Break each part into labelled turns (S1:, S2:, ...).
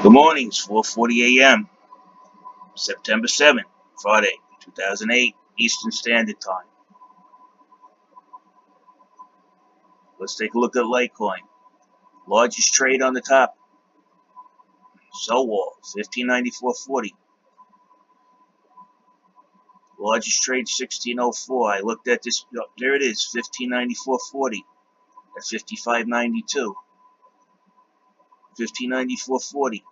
S1: Good morning, it's 4:40 a.m., September 7th, Friday, 2008, Eastern Standard Time. Let's take a look at Litecoin. Largest trade on the top, sell wall, 1594.40. Largest trade, 1604. I looked at this, there it is, 1594.40 at 55.92. 1594.40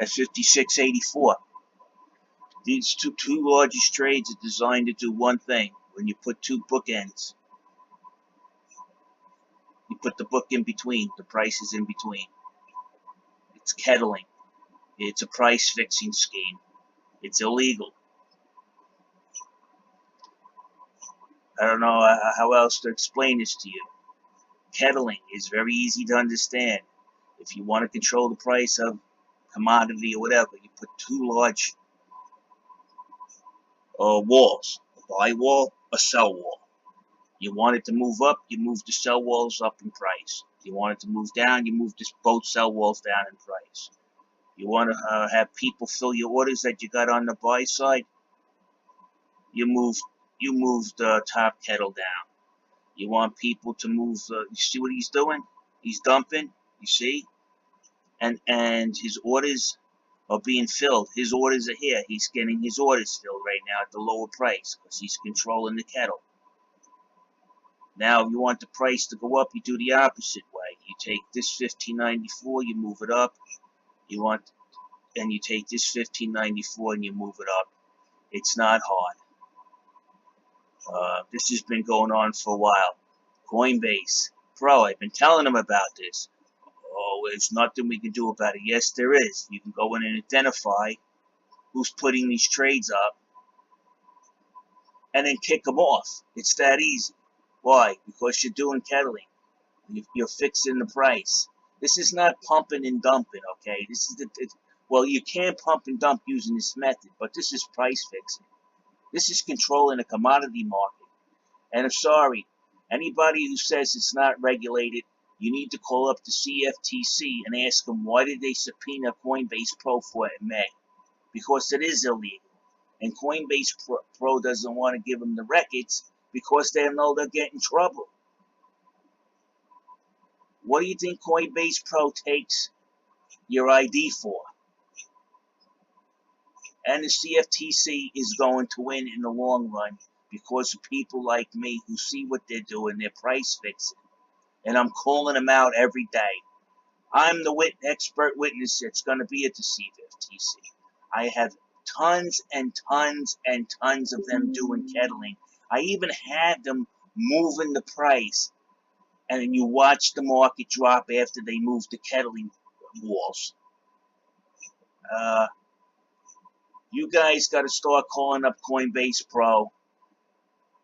S1: at 56.84. These two largest trades are designed to do one thing. When you put two bookends, you put the book in between, the price is in between. It's kettling. It's a price fixing scheme. It's illegal. I don't know how else to explain this to you. Kettling is very easy to understand. If you want to control the price of commodity or whatever, you put two large walls, a buy wall, a sell wall. You want it to move up, you move the sell walls up in price. You want it to move down, you move both sell walls down in price. You want to have people fill your orders that you got on the buy side, you move the top kettle down. You want people to move, you see what he's doing? He's dumping, you see? And his orders are being filled. His orders are here. He's getting his orders filled right now at the lower price because he's controlling the kettle. Now, if you want the price to go up, you do the opposite way. You take this 1594, you move it up. And you take this 1594 and you move it up. It's not hard. This has been going on for a while. Coinbase, Pro, I've been telling them about this. Oh, there's nothing we can do about it. Yes, there is. You can go in and identify who's putting these trades up and then kick them off. It's that easy. Why? Because you're doing kettling. You're fixing the price. This is not pumping and dumping, okay? Well, you can pump and dump using this method, but this is price fixing. This is controlling a commodity market. And I'm sorry, anybody who says it's not regulated, you need to call up the CFTC and ask them why did they subpoena Coinbase Pro for it in May? Because it is illegal. And Coinbase Pro doesn't want to give them the records because they know they'll get in trouble. What do you think Coinbase Pro takes your ID for? And the CFTC is going to win in the long run because of people like me who see what they're doing. They're price fixing. And I'm calling them out every day. I'm the expert witness that's going to be at the CFTC. I have tons and tons and tons of them doing kettling. I even had them moving the price. And then you watch the market drop after they move the kettling walls. You guys got to start calling up Coinbase Pro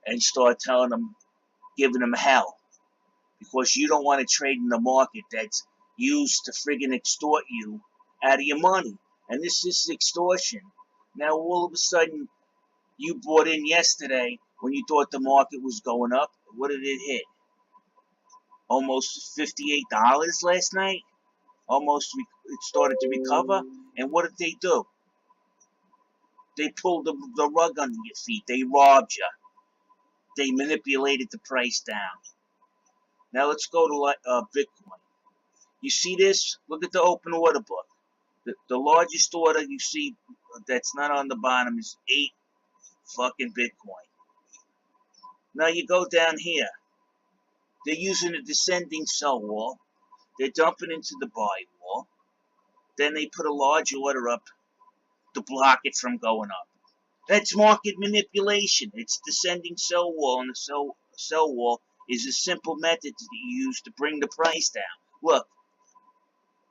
S1: and start telling them, giving them hell. Because you don't want to trade in the market that's used to friggin' extort you out of your money. And this is extortion. Now, all of a sudden, you bought in yesterday when you thought the market was going up. What did it hit? Almost $58 last night? It started to recover. And what did they do? They pulled the rug under your feet. They robbed you. They manipulated the price down. Now let's go to Bitcoin. You see this? Look at the open order book. The largest order you see that's not on the bottom is 8 fucking Bitcoin. Now you go down here. They're using a descending sell wall. They're dumping into the buy wall. Then they put a large order up to block it from going up. That's market manipulation. It's descending sell wall, and the sell wall is a simple method to use to bring the price down. Look,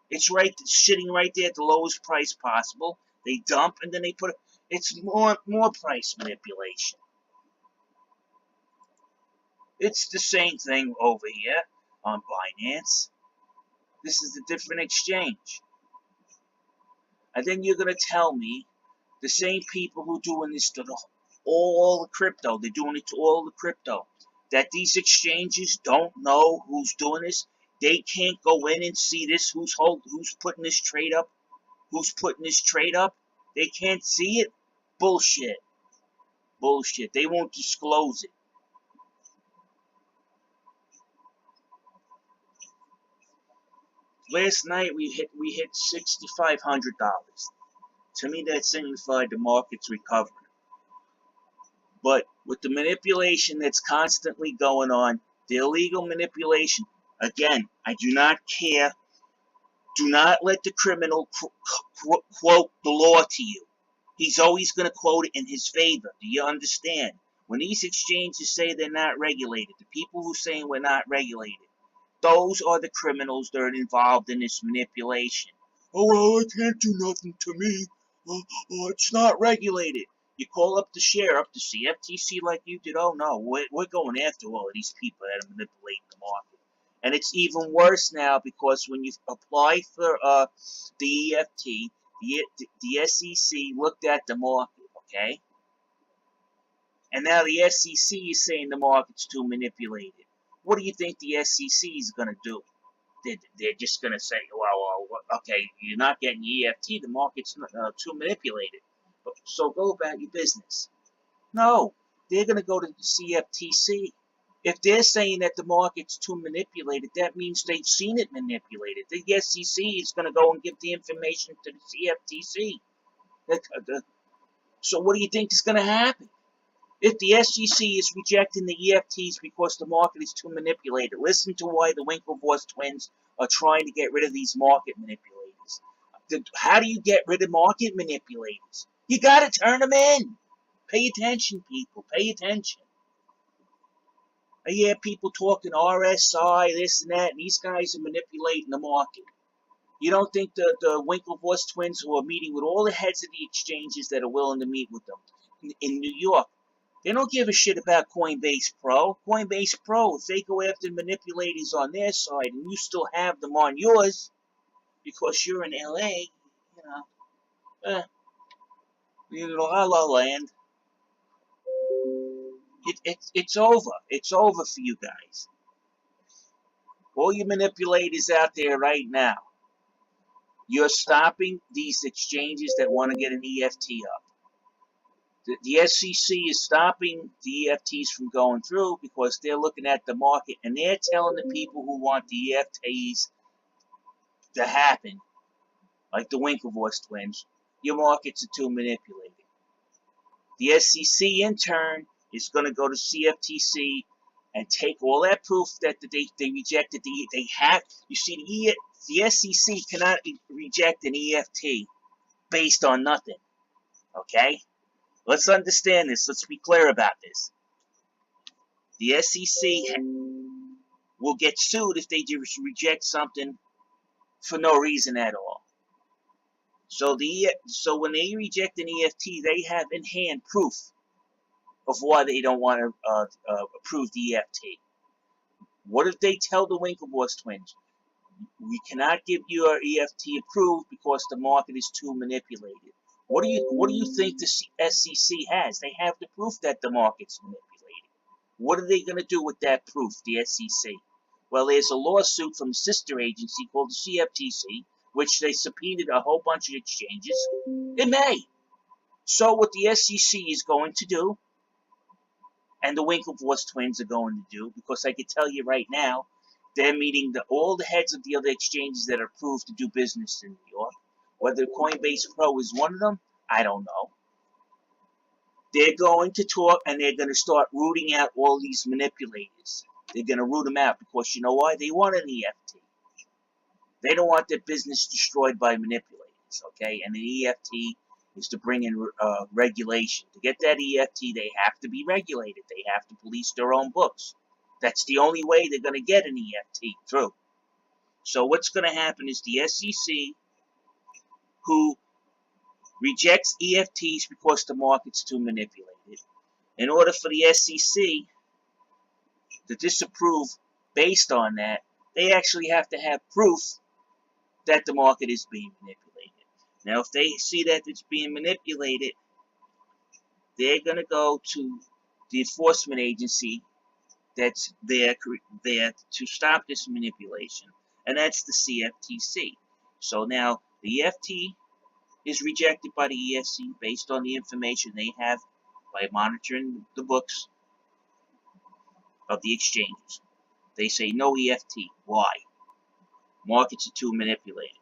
S1: it's sitting right there at the lowest price possible. They dump and then they put it. It's more price manipulation. It's the same thing over here on Binance. This is a different exchange. And then you're going to tell me the same people who are doing this to all the crypto, they're doing it to all the crypto, that these exchanges don't know who's doing this. They can't go in and see this, who's putting this trade up, who's putting this trade up. They can't see it. Bullshit. Bullshit. They won't disclose it. Last night we hit $6,500. To me, that signified the market's recovery. But with the manipulation that's constantly going on, the illegal manipulation, again, I do not care. Do not let the criminal quote the law to you. He's always going to quote it in his favor. Do you understand? When these exchanges say they're not regulated, the people who are saying we're not regulated, those are the criminals that are involved in this manipulation. Oh, well, it can't do nothing to me. Oh, it's not regulated. You call up the sheriff, the CFTC, like you did. Oh, no, we're going after all of these people that are manipulating the market. And it's even worse now because when you apply for the EFT, the SEC looked at the market, okay? And now the SEC is saying the market's too manipulated. What do you think the SEC is going to do? They're just going to say, well, okay, you're not getting EFT, the market's too manipulated. So go about your business. No, they're going to go to the CFTC. If they're saying that the market's too manipulated, that means they've seen it manipulated. The SEC is going to go and give the information to the CFTC. So what do you think is going to happen? If the SEC is rejecting the EFTs because the market is too manipulated, listen to why the Winklevoss twins are trying to get rid of these market manipulators. How do you get rid of market manipulators? You got to turn them in. Pay attention, people. Pay attention. I hear people talking RSI, this and that, and these guys are manipulating the market. You don't think the Winklevoss twins, who are meeting with all the heads of the exchanges that are willing to meet with them in New York, they don't give a shit about Coinbase Pro. Coinbase Pro, if they go after manipulators on their side and you still have them on yours because you're in LA, you're in La La Land. It's over. It's over for you guys. All you manipulators out there right now, you're stopping these exchanges that want to get an EFT up. The SEC is stopping the EFTs from going through because they're looking at the market and they're telling the people who want the EFTs to happen, like the Winklevoss twins, your markets are too manipulated. The SEC, in turn, is going to go to CFTC and take all that proof that they rejected they have. You see, the SEC cannot reject an EFT based on nothing. Okay? Let's understand this. Let's be clear about this. The SEC will get sued if they reject something for no reason at all. So when they reject an EFT, they have in hand proof of why they don't want to approve the EFT. What if they tell the Winklevoss twins, we cannot give you our EFT approved because the market is too manipulated? What do you think the SEC has? They have the proof that the market's manipulated. What are they going to do with that proof, the SEC? Well, there's a lawsuit from a sister agency called the CFTC, which they subpoenaed a whole bunch of exchanges in May. So what the SEC is going to do, and the Winklevoss twins are going to do, because I can tell you right now, they're meeting all the heads of the other exchanges that are approved to do business in New York. Whether Coinbase Pro is one of them, I don't know. They're going to talk and they're going to start rooting out all these manipulators. They're going to root them out because you know why? They want an EFT. They don't want their business destroyed by manipulators, okay? And an EFT is to bring in regulation. To get that EFT, they have to be regulated. They have to police their own books. That's the only way they're going to get an EFT through. So what's going to happen is the SEC, who rejects EFTs because the market's too manipulated, in order for the SEC to disapprove based on that, they actually have to have proof that the market is being manipulated. Now, if they see that it's being manipulated, they're going to go to the enforcement agency that's there to stop this manipulation. and that's the CFTC. So now the EFT is rejected by the ESC based on the information they have by monitoring the books of the exchanges. They say no EFT. Why? Markets are too manipulated.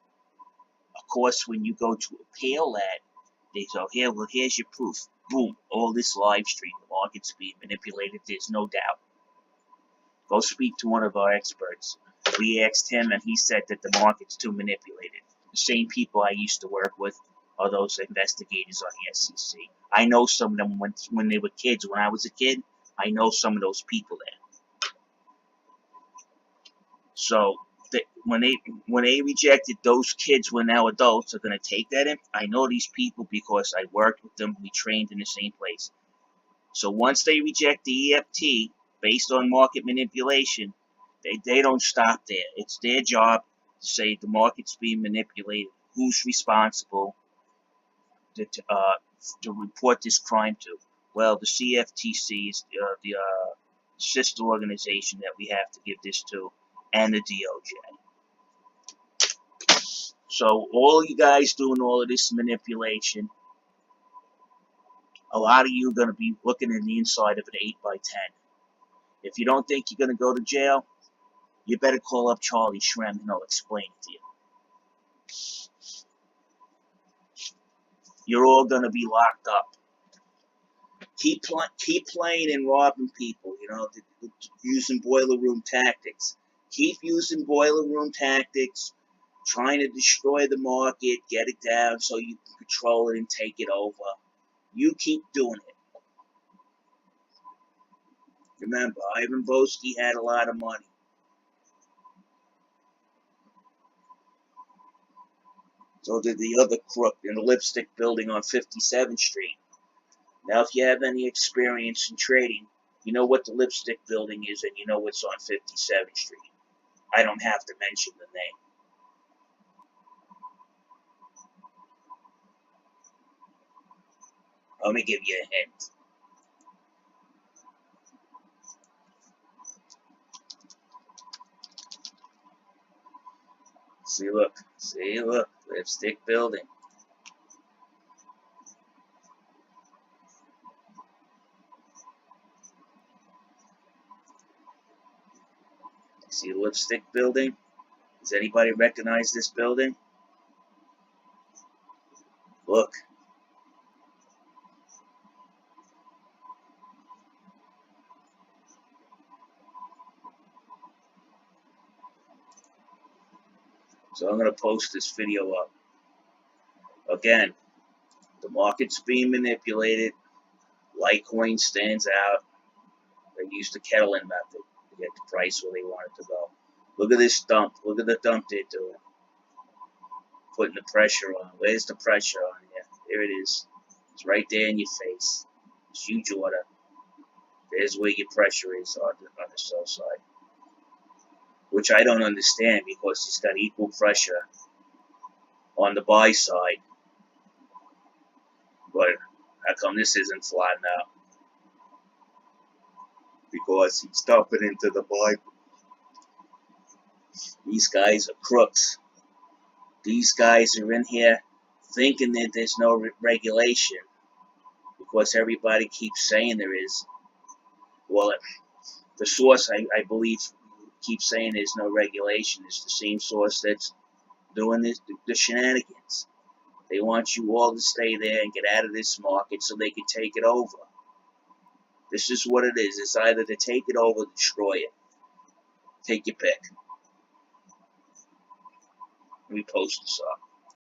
S1: Of course, when you go to appeal that, they say, here's your proof. Boom, all this live stream, the market's being manipulated, there's no doubt. Go speak to one of our experts. We asked him, and he said that the market's too manipulated. The same people I used to work with are those investigators on the SEC. I know some of them when they were kids. When I was a kid, I know some of those people there. So when they rejected those kids when now adults are going to take that in. I know these people because I worked with them. We trained in the same place. So once they reject the EFT based on market manipulation, they don't stop there. It's their job to say the market's being manipulated. Who's responsible to report this crime to? Well, the CFTC is the sister organization that we have to give this to, and the DOJ. So all you guys doing all of this manipulation, a lot of you are going to be looking in the inside of an 8x10. If you don't think you're going to go to jail, you better call up Charlie Shrem and he'll explain it to you. You're all going to be locked up. Keep playing and robbing people, using boiler room tactics. Keep using boiler room tactics, trying to destroy the market, get it down so you can control it and take it over. You keep doing it. Remember, Ivan Boesky had a lot of money. So did the other crook in the lipstick building on 57th Street. Now, if you have any experience in trading, you know what the lipstick building is and you know what's on 57th Street. I don't have to mention the name. Let me give you a hint. See, look, lipstick building. See lipstick building? Does anybody recognize this building? Look. So I'm going to post this video up. Again, the market's being manipulated. Litecoin stands out. They used the Kettling method to get the price where they want it to go. Look at this dump. Look at the dump they're doing. Putting the pressure on. Where's the pressure on here? There it is. It's right there in your face. It's huge order. There's where your pressure is on the sell side. Which I don't understand because it's got equal pressure on the buy side. But how come this isn't flattened out? Because he's dumping into the buy. These guys are crooks. These guys are in here thinking that there's no regulation because everybody keeps saying there is. Well, the source, I believe, keeps saying there's no regulation. It's the same source that's doing the shenanigans. They want you all to stay there and get out of this market so they can take it over. This is what it is. It's either to take it over or destroy it. Take your pick. Let me post this up.